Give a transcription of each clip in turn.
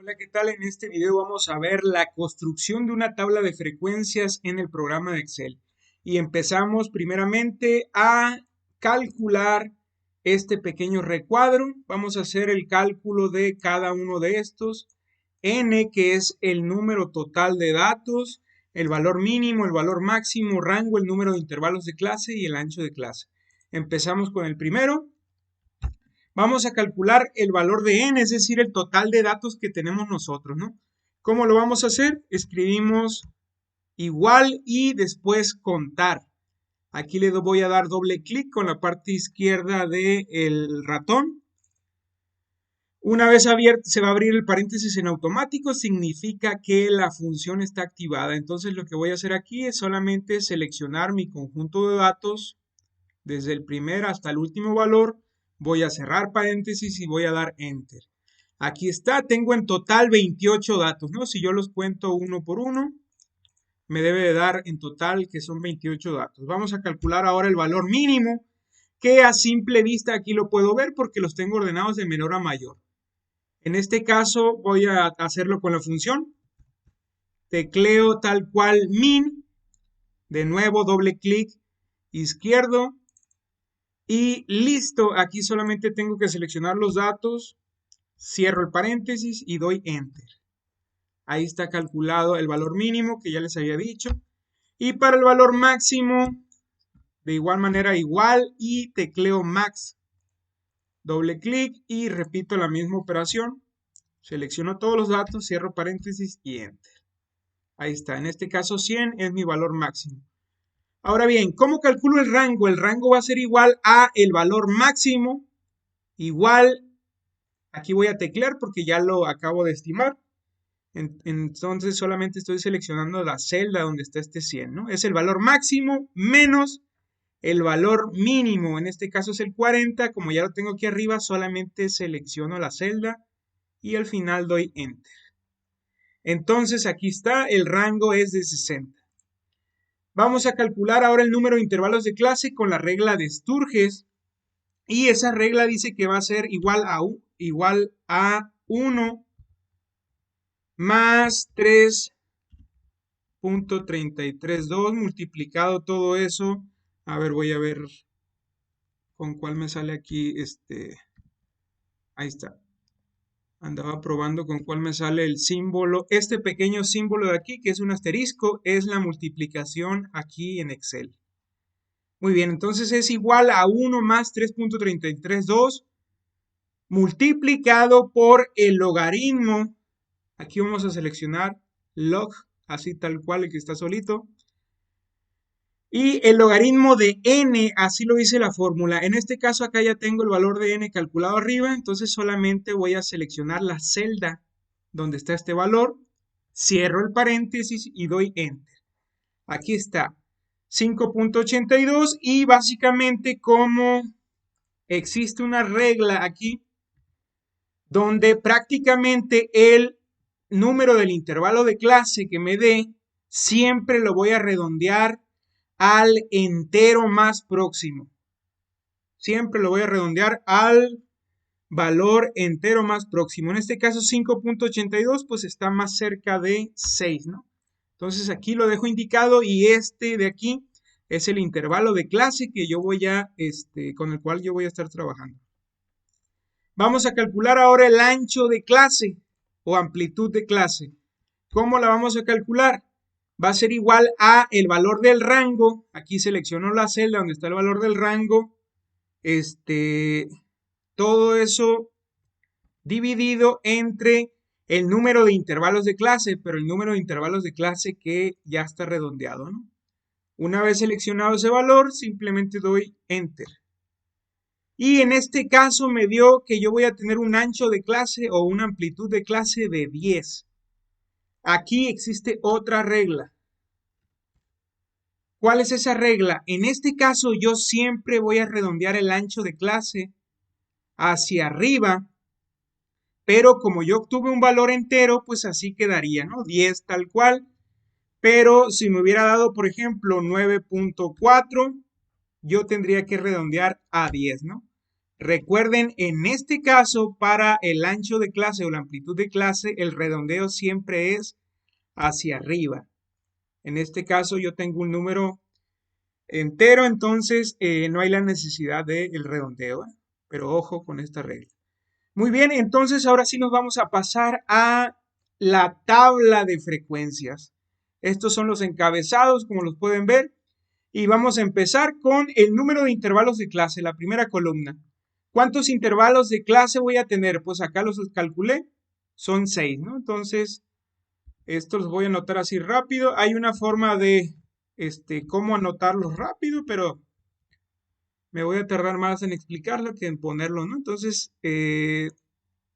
Hola, ¿qué tal? En este video vamos a ver la construcción de una tabla de frecuencias en el programa de Excel. Y empezamos primeramente a calcular este pequeño recuadro. Vamos a hacer el cálculo de cada uno de estos. N, que es el número total de datos, el valor mínimo, el valor máximo, rango, el número de intervalos de clase y el ancho de clase. Empezamos con el primero. Vamos a calcular el valor de n, es decir, el total de datos que tenemos nosotros, ¿no? ¿Cómo lo vamos a hacer? Escribimos igual y después contar. Aquí le voy a dar doble clic con la parte izquierda del ratón. Una vez abierto, se va a abrir el paréntesis en automático, significa que la función está activada. Entonces lo que voy a hacer aquí es solamente seleccionar mi conjunto de datos desde el primer hasta el último valor. Voy a cerrar paréntesis y voy a dar Enter. Aquí está, tengo en total 28 datos, ¿no? Si yo los cuento uno por uno, me debe de dar en total que son 28 datos. Vamos a calcular ahora el valor mínimo, que a simple vista aquí lo puedo ver porque los tengo ordenados de menor a mayor. En este caso voy a hacerlo con la función. Tecleo tal cual min, de nuevo doble clic izquierdo, y listo, aquí solamente tengo que seleccionar los datos, cierro el paréntesis y doy Enter. Ahí está calculado el valor mínimo que ya les había dicho. Y para el valor máximo, de igual manera igual y tecleo max. Doble clic y repito la misma operación. Selecciono todos los datos, cierro paréntesis y Enter. Ahí está, en este caso 100 es mi valor máximo. Ahora bien, ¿cómo calculo el rango? El rango va a ser igual a el valor máximo, igual, aquí voy a teclear porque ya lo acabo de estimar. Entonces solamente estoy seleccionando la celda donde está este 100, ¿no? Es el valor máximo menos el valor mínimo. En este caso es el 40. Como ya lo tengo aquí arriba, solamente selecciono la celda y al final doy Enter. Entonces aquí está, el rango es de 60. Vamos a calcular ahora el número de intervalos de clase con la regla de Sturges. Y esa regla dice que va a ser igual a 1 más 3.332 multiplicado todo eso. A ver, voy a ver con cuál me sale aquí ahí está. Andaba probando con cuál me sale el símbolo. Este pequeño símbolo de aquí, que es un asterisco, es la multiplicación aquí en Excel. Muy bien, entonces es igual a 1 más 3.332 multiplicado por el logaritmo. Aquí vamos a seleccionar log, así tal cual el que está solito. Y el logaritmo de n, así lo dice la fórmula. En este caso acá ya tengo el valor de n calculado arriba, entonces solamente voy a seleccionar la celda donde está este valor, cierro el paréntesis y doy Enter. Aquí está, 5.82 y básicamente como existe una regla aquí donde prácticamente el número del intervalo de clase que me dé, siempre lo voy a redondear al entero más próximo. Siempre lo voy a redondear al valor entero más próximo. En este caso 5.82 pues está más cerca de 6, ¿no? Entonces aquí lo dejo indicado y este de aquí es el intervalo de clase que yo voy a, con el cual yo voy a estar trabajando. Vamos a calcular ahora el ancho de clase o amplitud de clase. ¿Cómo la vamos a calcular? Va a ser igual a el valor del rango. Aquí selecciono la celda donde está el valor del rango. Todo eso dividido entre el número de intervalos de clase, pero el número de intervalos de clase que ya está redondeado, ¿no? Una vez seleccionado ese valor, simplemente doy Enter. Y en este caso me dio que yo voy a tener un ancho de clase o una amplitud de clase de 10. Aquí existe otra regla. ¿Cuál es esa regla? En este caso yo siempre voy a redondear el ancho de clase hacia arriba, pero como yo obtuve un valor entero, pues así quedaría, ¿no? 10 tal cual. Pero si me hubiera dado, por ejemplo, 9.4, yo tendría que redondear a 10, ¿no? Recuerden, en este caso, para el ancho de clase o la amplitud de clase, el redondeo siempre es hacia arriba. En este caso yo tengo un número entero, entonces no hay la necesidad del redondeo, ¿eh? Pero ojo con esta regla. Muy bien, entonces ahora sí nos vamos a pasar a la tabla de frecuencias. Estos son los encabezados, como los pueden ver, y vamos a empezar con el número de intervalos de clase, la primera columna. ¿Cuántos intervalos de clase voy a tener? Pues acá los calculé, son 6, ¿no? Entonces, estos los voy a anotar así rápido. Hay una forma de cómo anotarlos rápido, pero me voy a tardar más en explicarlo que en ponerlo, ¿no? Entonces,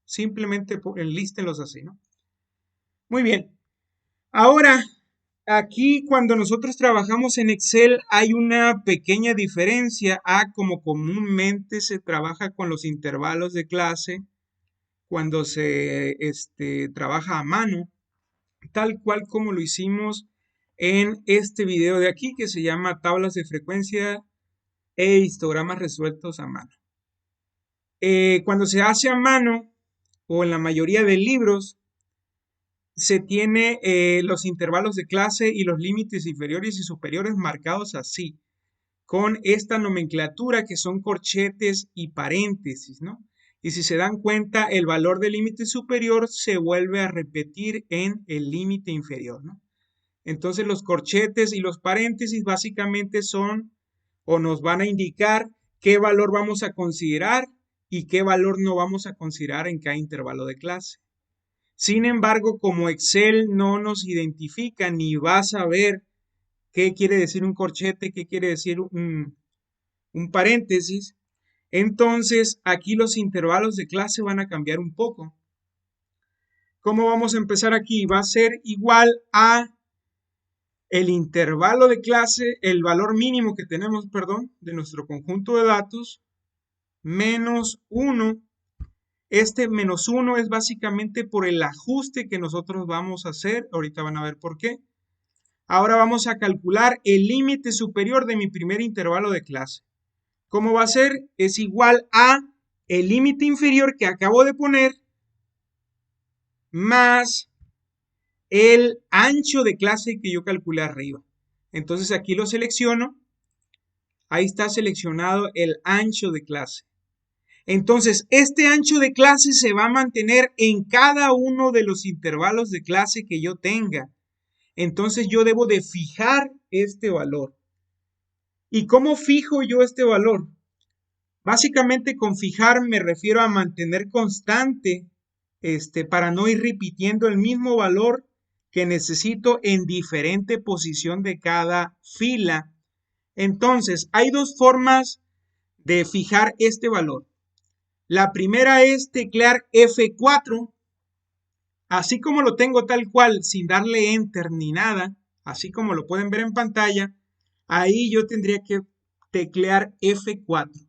simplemente enlístenlos así, ¿no? Muy bien. Ahora, aquí cuando nosotros trabajamos en Excel hay una pequeña diferencia a como comúnmente se trabaja con los intervalos de clase cuando se trabaja a mano, tal cual como lo hicimos en este video de aquí que se llama tablas de frecuencia e histogramas resueltos a mano. Cuando se hace a mano o en la mayoría de libros se tiene los intervalos de clase y los límites inferiores y superiores marcados así, con esta nomenclatura que son corchetes y paréntesis, ¿no? Y si se dan cuenta, el valor del límite superior se vuelve a repetir en el límite inferior, ¿no? Entonces los corchetes y los paréntesis básicamente son o nos van a indicar qué valor vamos a considerar y qué valor no vamos a considerar en cada intervalo de clase. Sin embargo, como Excel no nos identifica ni va a saber qué quiere decir un corchete, qué quiere decir un paréntesis, entonces aquí los intervalos de clase van a cambiar un poco. ¿Cómo vamos a empezar aquí? Va a ser igual a el intervalo de clase, el valor mínimo que tenemos, perdón, de nuestro conjunto de datos, menos 1. Este menos 1 es básicamente por el ajuste que nosotros vamos a hacer. Ahorita van a ver por qué. Ahora vamos a calcular el límite superior de mi primer intervalo de clase. ¿Cómo va a ser? Es igual a el límite inferior que acabo de poner más el ancho de clase que yo calculé arriba. Entonces aquí lo selecciono. Ahí está seleccionado el ancho de clase. Entonces, este ancho de clase se va a mantener en cada uno de los intervalos de clase que yo tenga. Entonces, yo debo de fijar este valor. ¿Y cómo fijo yo este valor? Básicamente con fijar me refiero a mantener constante, para no ir repitiendo el mismo valor que necesito en diferente posición de cada fila. Entonces, hay dos formas de fijar este valor. La primera es teclear F4, así como lo tengo tal cual, sin darle enter ni nada, así como lo pueden ver en pantalla, ahí yo tendría que teclear F4.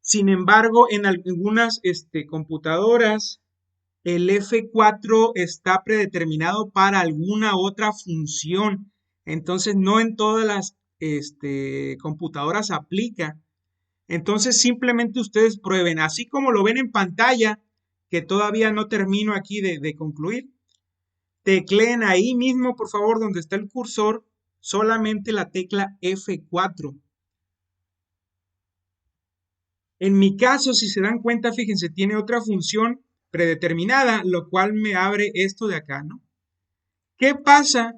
Sin embargo, en algunas computadoras, el F4 está predeterminado para alguna otra función. Entonces, no en todas las computadoras aplica. Entonces simplemente ustedes prueben, así como lo ven en pantalla, que todavía no termino aquí de concluir. Tecleen ahí mismo, por favor, donde está el cursor, solamente la tecla F4. En mi caso, si se dan cuenta, fíjense, tiene otra función predeterminada, lo cual me abre esto de acá, ¿no? ¿Qué pasa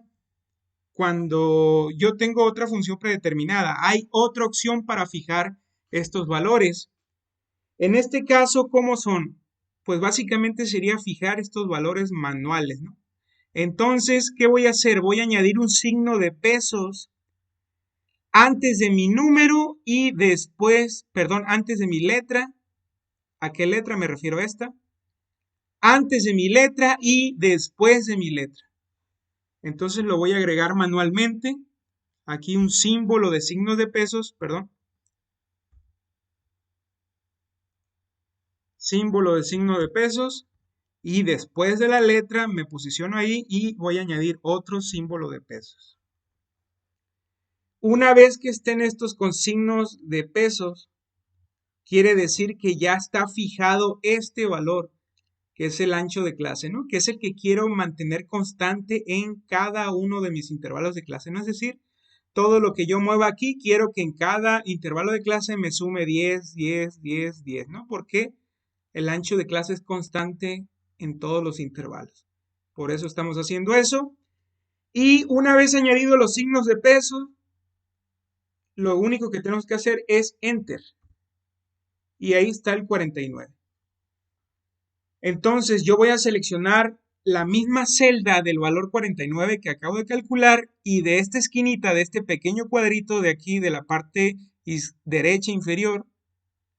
cuando yo tengo otra función predeterminada? Hay otra opción para fijar estos valores. En este caso, ¿cómo son? Pues básicamente sería fijar estos valores manuales, ¿no? Entonces, ¿qué voy a hacer? Voy a añadir un signo de pesos antes de mi número y después, perdón, antes de mi letra. ¿A qué letra me refiero a esta? Antes de mi letra y después de mi letra. Entonces lo voy a agregar manualmente. Aquí un símbolo de signos de pesos, perdón. Símbolo de signo de pesos. Y después de la letra me posiciono ahí y voy a añadir otro símbolo de pesos. Una vez que estén estos con signos de pesos, quiere decir que ya está fijado este valor, que es el ancho de clase, ¿no? Que es el que quiero mantener constante en cada uno de mis intervalos de clase, ¿no? Es decir, todo lo que yo mueva aquí, quiero que en cada intervalo de clase me sume 10, 10, 10, 10, ¿no? Porque el ancho de clase es constante en todos los intervalos. Por eso estamos haciendo eso. Y una vez añadido los signos de peso, lo único que tenemos que hacer es Enter. Y ahí está el 49. Entonces yo voy a seleccionar la misma celda del valor 49 que acabo de calcular y de esta esquinita, de este pequeño cuadrito de aquí, de la parte derecha inferior,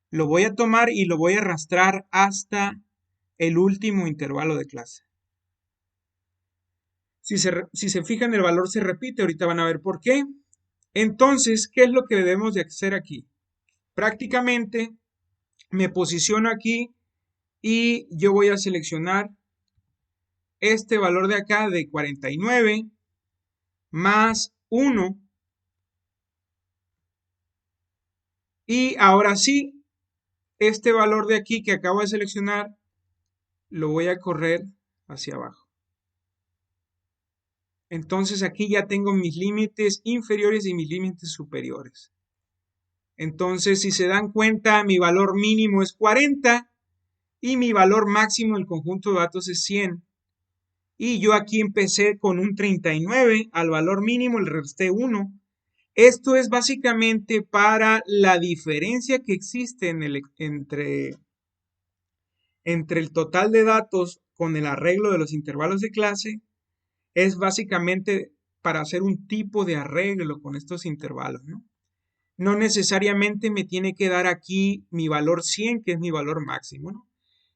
lo voy a tomar y lo voy a arrastrar hasta el último intervalo de clase. Si se fijan, el valor se repite, ahorita van a ver por qué. Entonces, ¿qué es lo que debemos de hacer aquí? Prácticamente me posiciono aquí y yo voy a seleccionar este valor de acá de 49 más 1. Y ahora sí, este valor de aquí que acabo de seleccionar, lo voy a correr hacia abajo. Entonces aquí ya tengo mis límites inferiores y mis límites superiores. Entonces, si se dan cuenta, mi valor mínimo es 40 y mi valor máximo en el conjunto de datos es 100. Y yo aquí empecé con un 39, al valor mínimo le resté 1. Esto es básicamente para la diferencia que existe entre el total de datos con el arreglo de los intervalos de clase. Es básicamente para hacer un tipo de arreglo con estos intervalos, ¿no? No necesariamente me tiene que dar aquí mi valor 100, que es mi valor máximo, ¿no?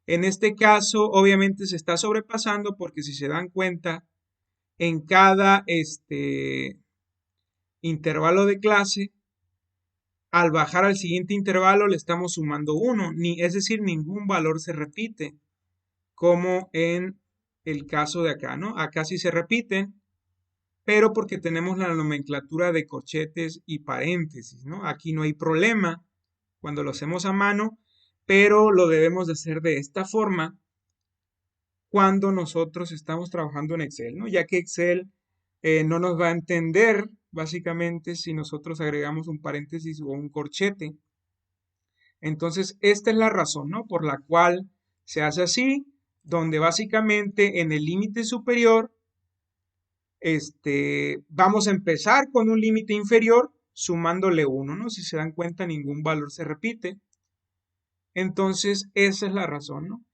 En este caso, obviamente se está sobrepasando porque si se dan cuenta, en cada intervalo de clase, al bajar al siguiente intervalo le estamos sumando 1, es decir, ningún valor se repite, como en el caso de acá, ¿no? Acá sí se repiten, pero porque tenemos la nomenclatura de corchetes y paréntesis, ¿no? Aquí no hay problema cuando lo hacemos a mano, pero lo debemos de hacer de esta forma cuando nosotros estamos trabajando en Excel, ¿no? Ya que Excel no nos va a entender básicamente si nosotros agregamos un paréntesis o un corchete. Entonces, esta es la razón, ¿no? Por la cual se hace así, donde básicamente en el límite superior, vamos a empezar con un límite inferior sumándole 1, ¿no? Si se dan cuenta, ningún valor se repite. Entonces, esa es la razón, ¿no?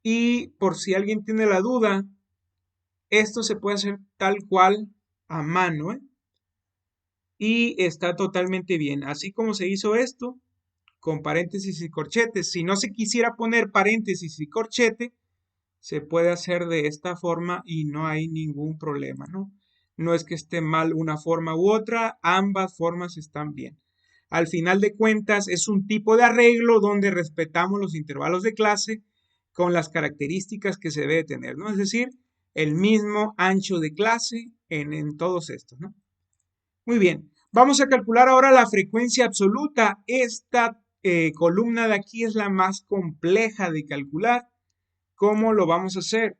Y por si alguien tiene la duda, esto se puede hacer tal cual a mano, ¿eh? Y está totalmente bien. Así como se hizo esto, con paréntesis y corchetes. Si no se quisiera poner paréntesis y corchete, se puede hacer de esta forma y no hay ningún problema, ¿no? No es que esté mal una forma u otra, ambas formas están bien. Al final de cuentas, es un tipo de arreglo donde respetamos los intervalos de clase con las características que se debe tener, ¿no? Es decir, el mismo ancho de clase en todos estos, ¿no? Muy bien, vamos a calcular ahora la frecuencia absoluta. Esta columna de aquí es la más compleja de calcular. ¿Cómo lo vamos a hacer?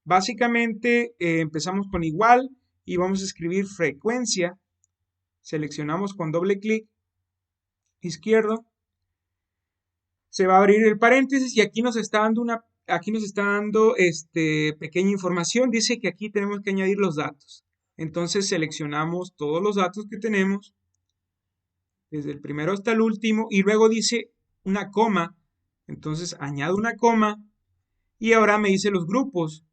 Básicamente empezamos con igual y vamos a escribir frecuencia. Seleccionamos con doble clic izquierdo. Se va a abrir el paréntesis y aquí nos está dando pequeña información. Dice que aquí tenemos que añadir los datos. Entonces seleccionamos todos los datos que tenemos, desde el primero hasta el último, y luego dice una coma. Entonces añado una coma y ahora me dice los grupos.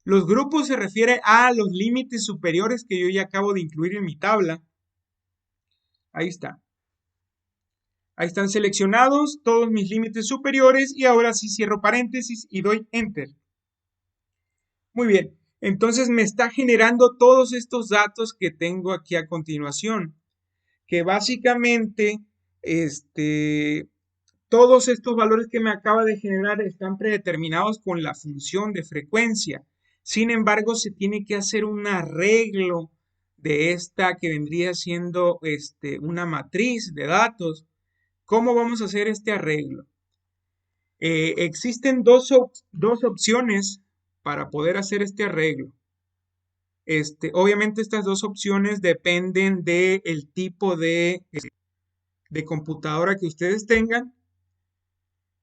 Los grupos se refiere a los límites superiores que yo ya acabo de incluir en mi tabla. Ahí está. Ahí están seleccionados todos mis límites superiores y ahora sí cierro paréntesis y doy Enter. Muy bien, entonces me está generando todos estos datos que tengo aquí a continuación, que básicamente todos estos valores que me acaba de generar están predeterminados con la función de frecuencia. Sin embargo, se tiene que hacer un arreglo de esta que vendría siendo una matriz de datos ¿Cómo vamos a hacer este arreglo? Existen dos opciones para poder hacer este arreglo. Obviamente estas dos opciones dependen del tipo de computadora que ustedes tengan.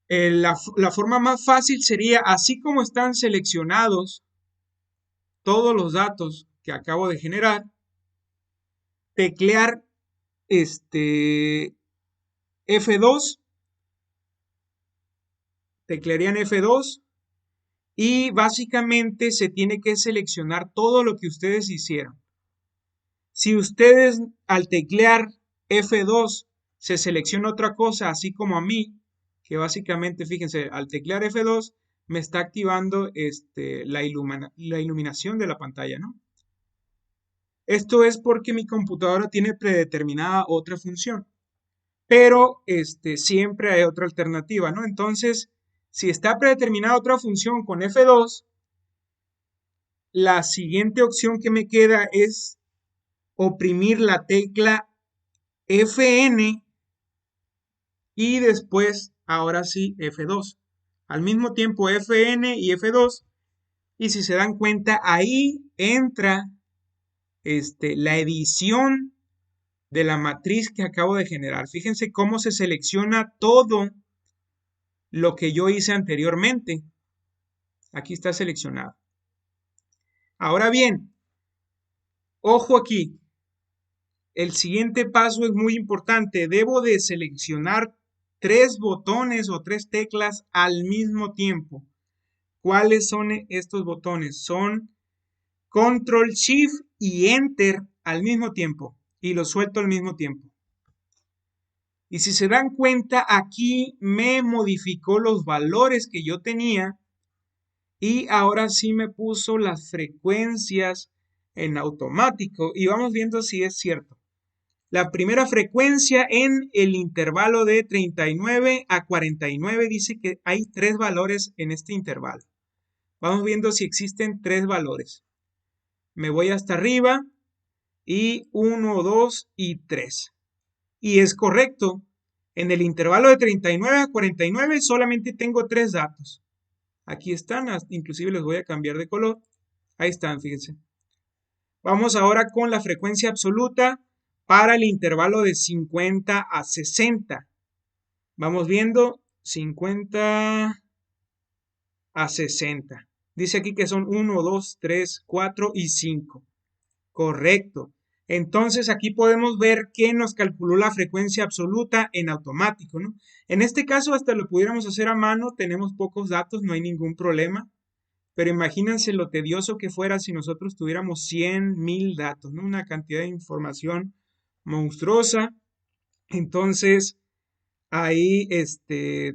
La forma más fácil sería, así como están seleccionados todos los datos que acabo de generar, teclear F2, teclearían F2 y básicamente se tiene que seleccionar todo lo que ustedes hicieron. Si ustedes al teclear F2 se selecciona otra cosa, así como a mí, que básicamente, fíjense, al teclear F2 me está activando la iluminación de la pantalla, ¿no? Esto es porque mi computadora tiene predeterminada otra función, pero siempre hay otra alternativa, ¿no? Entonces, si está predeterminada otra función con F2, la siguiente opción que me queda es oprimir la tecla Fn y después, ahora sí, F2. Al mismo tiempo Fn y F2. Y si se dan cuenta, ahí entra la edición de la matriz que acabo de generar. Fíjense cómo se selecciona todo lo que yo hice anteriormente. Aquí está seleccionado. Ahora bien, ojo aquí. El siguiente paso es muy importante. Debo de seleccionar 3 botones o 3 teclas al mismo tiempo. ¿Cuáles son estos botones? Son Control Shift y Enter al mismo tiempo. Y los suelto al mismo tiempo. Y si se dan cuenta, aquí me modificó los valores que yo tenía. Y ahora sí me puso las frecuencias en automático. Y vamos viendo si es cierto. La primera frecuencia en el intervalo de 39 a 49 dice que hay 3 valores en este intervalo. Vamos viendo si existen 3 valores. Me voy hasta arriba y 1, 2 y 3. Y es correcto. En el intervalo de 39 a 49 solamente tengo 3 datos. Aquí están, inclusive les voy a cambiar de color. Ahí están, fíjense. Vamos ahora con la frecuencia absoluta para el intervalo de 50 a 60. Vamos viendo 50 a 60. Dice aquí que son 1, 2, 3, 4 y 5. Correcto. Entonces aquí podemos ver que nos calculó la frecuencia absoluta en automático, ¿no? En este caso hasta lo pudiéramos hacer a mano, tenemos pocos datos, no hay ningún problema. Pero imagínense lo tedioso que fuera si nosotros tuviéramos 100,000 datos, ¿no? Una cantidad de información monstruosa. Entonces, ahí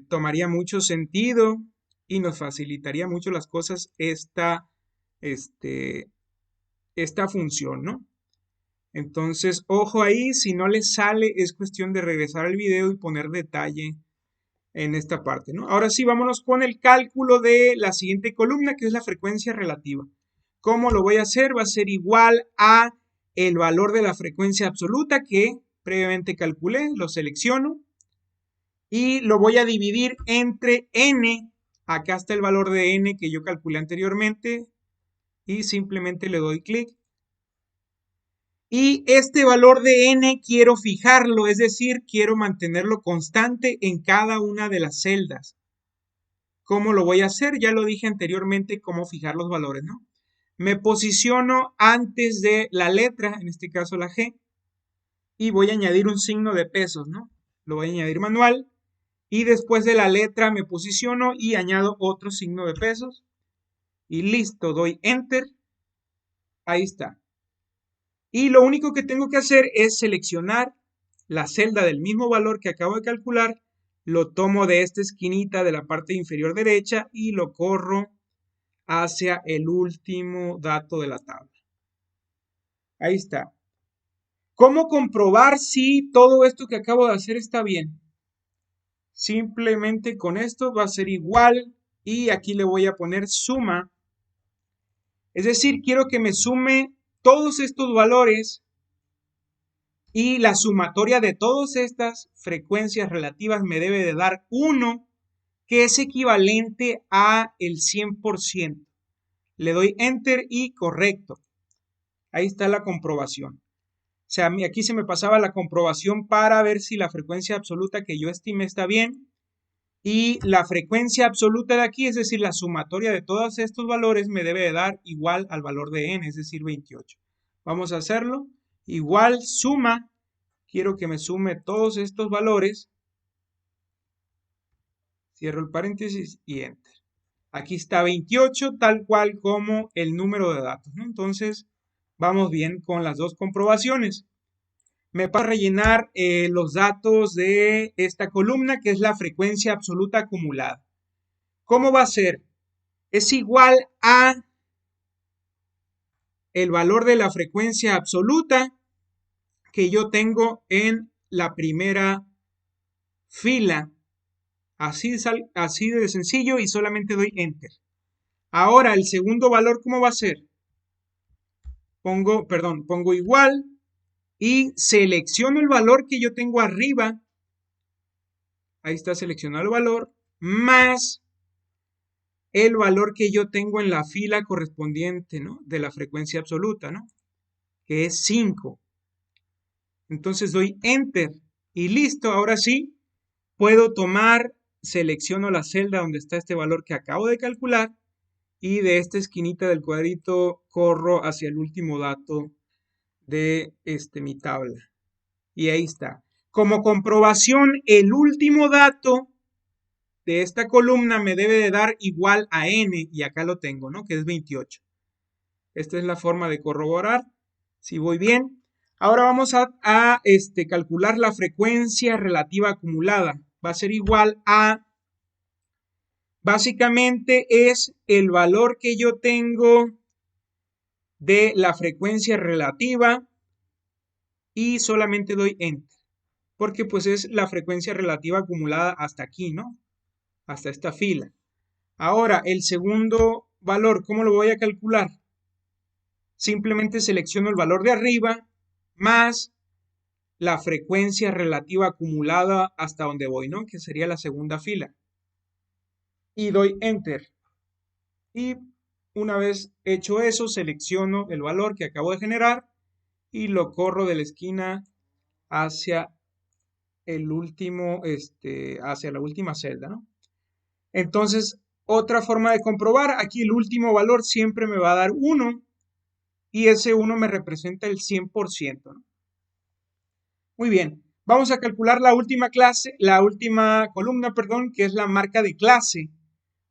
tomaría mucho sentido y nos facilitaría mucho las cosas este, esta función, ¿no? Entonces, ojo ahí, si no les sale, es cuestión de regresar al video y poner detalle en esta parte, ¿no? Ahora sí, vámonos con el cálculo de la siguiente columna, que es la frecuencia relativa. ¿Cómo lo voy a hacer? Va a ser igual a el valor de la frecuencia absoluta que previamente calculé, lo selecciono y lo voy a dividir entre n. Acá está el valor de n que yo calculé anteriormente y simplemente le doy clic. Y este valor de n quiero fijarlo, es decir, quiero mantenerlo constante en cada una de las celdas. ¿Cómo lo voy a hacer? Ya lo dije anteriormente, cómo fijar los valores, ¿no? Me posiciono antes de la letra, en este caso la G, y voy a añadir un signo de pesos, ¿no? Lo voy a añadir manual, y después de la letra me posiciono y añado otro signo de pesos, y listo, doy Enter, ahí está. Y lo único que tengo que hacer es seleccionar la celda del mismo valor que acabo de calcular, lo tomo de esta esquinita de la parte inferior derecha y lo corro hacia el último dato de la tabla. Ahí está. ¿Cómo comprobar si todo esto que acabo de hacer está bien? Simplemente con esto va a ser igual y aquí le voy a poner suma. Es decir, quiero que me sume todos estos valores Y la sumatoria de todas estas frecuencias relativas me debe de dar 1, que es equivalente a el 100%. Le doy Enter y correcto. Ahí está la comprobación. O sea, aquí se me pasaba la comprobación para ver si la frecuencia absoluta que yo estimé está bien. Y la frecuencia absoluta de aquí, es decir, la sumatoria de todos estos valores, me debe de dar igual al valor de n, es decir, 28. Vamos a hacerlo. Igual suma. Quiero que me sume todos estos valores. Cierro el paréntesis y Enter. Aquí está 28, tal cual como el número de datos, ¿no? Entonces, vamos bien con las dos comprobaciones. Me va a rellenar los datos de esta columna, que es la frecuencia absoluta acumulada. ¿Cómo va a ser? Es igual a el valor de la frecuencia absoluta que yo tengo en la primera fila. Así de sencillo, y solamente doy Enter. Ahora, el segundo valor, ¿cómo va a ser? Pongo igual y selecciono el valor que yo tengo arriba. Ahí está seleccionado el valor, más el valor que yo tengo en la fila correspondiente, ¿no? De la frecuencia absoluta, ¿no? Que es 5. Entonces doy Enter y listo. Ahora sí, puedo selecciono la celda donde está este valor que acabo de calcular y de esta esquinita del cuadrito corro hacia el último dato de mi tabla. Y ahí está. Como comprobación, el último dato de esta columna me debe de dar igual a n, y acá lo tengo, ¿no? Que es 28. Esta es la forma de corroborar si voy bien. Ahora vamos a calcular la frecuencia relativa acumulada. Va a ser igual a, básicamente es el valor que yo tengo de la frecuencia relativa y solamente doy Enter. Porque pues es la frecuencia relativa acumulada hasta aquí, ¿no? Hasta esta fila. Ahora, el segundo valor, ¿cómo lo voy a calcular? Simplemente selecciono el valor de arriba más la frecuencia relativa acumulada hasta donde voy, ¿no? Que sería la segunda fila. Y doy Enter. Y una vez hecho eso, selecciono el valor que acabo de generar y lo corro de la esquina hacia el último, hacia la última celda, ¿no? Entonces, otra forma de comprobar, aquí el último valor siempre me va a dar 1 y ese 1 me representa el 100%, ¿no? Muy bien, vamos a calcular la última columna, perdón, que es la marca de clase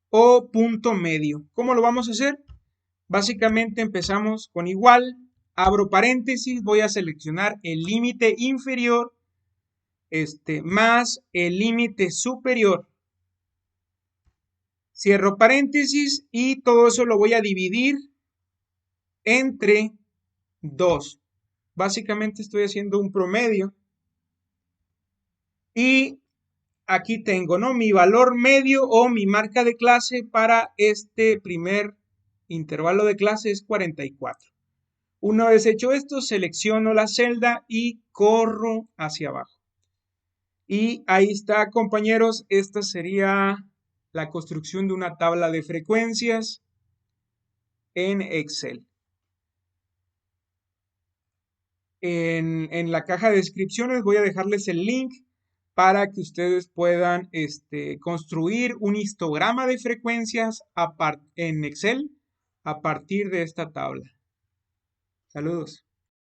o punto medio. ¿Cómo lo vamos a hacer? Básicamente empezamos con igual, abro paréntesis, voy a seleccionar el límite inferior más el límite superior. Cierro paréntesis y todo eso lo voy a dividir entre 2. Básicamente estoy haciendo un promedio. Y aquí tengo, ¿no? Mi valor medio o mi marca de clase para este primer intervalo de clase es 44. Una vez hecho esto, selecciono la celda y corro hacia abajo. Y ahí está, compañeros, esta sería la construcción de una tabla de frecuencias en Excel. En la caja de descripciones voy a dejarles el link para que ustedes puedan construir un histograma de frecuencias en Excel a partir de esta tabla. Saludos.